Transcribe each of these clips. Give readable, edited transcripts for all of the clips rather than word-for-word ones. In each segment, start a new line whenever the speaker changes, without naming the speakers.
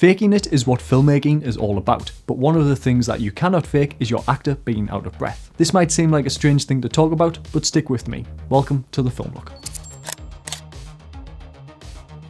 Faking it is what filmmaking is all about, but one of the things that you cannot fake is your actor being out of breath. This might seem like a strange thing to talk about, but stick with me. Welcome to the Film Look.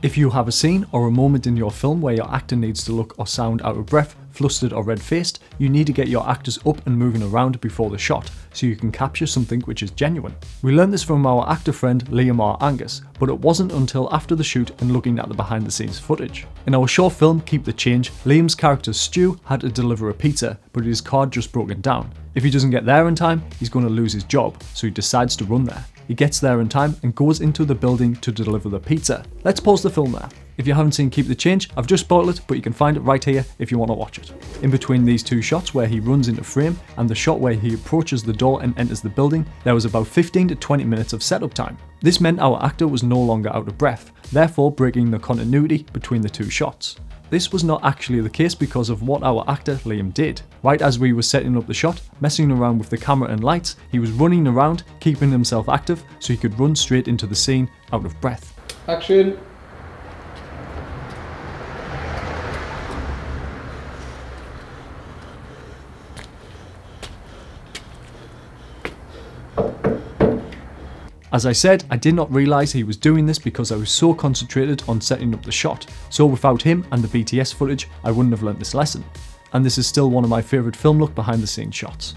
If you have a scene or a moment in your film where your actor needs to look or sound out of breath, flustered or red-faced, you need to get your actors up and moving around before the shot, so you can capture something which is genuine. We learned this from our actor friend Liam R. Angus, but it wasn't until after the shoot and looking at the behind the scenes footage. In our short film Keep the Change, Liam's character Stu had to deliver a pizza, but his car just broken down. If he doesn't get there in time, he's going to lose his job, so he decides to run there. He gets there in time and goes into the building to deliver the pizza. Let's pause the film there. If you haven't seen Keep the Change, I've just spoiled it, but you can find it right here if you want to watch it. In between these two shots where he runs into frame and the shot where he approaches the door and enters the building, there was about 15 to 20 minutes of setup time. This meant our actor was no longer out of breath, therefore breaking the continuity between the two shots. This was not actually the case because of what our actor Liam did. Right as we were setting up the shot, messing around with the camera and lights, he was running around, keeping himself active so he could run straight into the scene out of breath.
Action!
As I said, I did not realise he was doing this because I was so concentrated on setting up the shot, so without him and the BTS footage, I wouldn't have learnt this lesson. And this is still one of my favourite film look behind the scenes shots.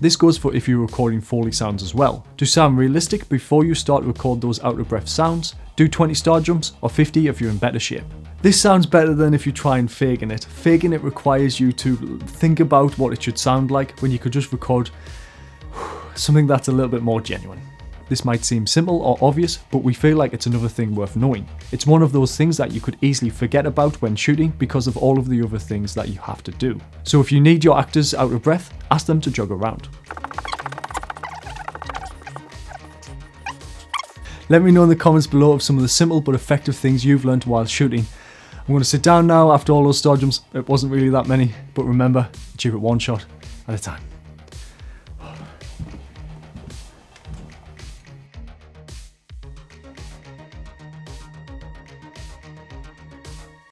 This goes for if you're recording Foley sounds as well. To sound realistic, before you start to record those out of breath sounds, do 20 star jumps or 50 if you're in better shape. This sounds better than if you try and faking it. Faking it requires you to think about what it should sound like when you could just record something that's a little bit more genuine. This might seem simple or obvious, but we feel like it's another thing worth knowing. It's one of those things that you could easily forget about when shooting because of all of the other things that you have to do. So if you need your actors out of breath, ask them to jog around. Let me know in the comments below of some of the simple but effective things you've learned while shooting. I'm going to sit down now after all those star jumps. It wasn't really that many, but remember, achieve it one shot at a time.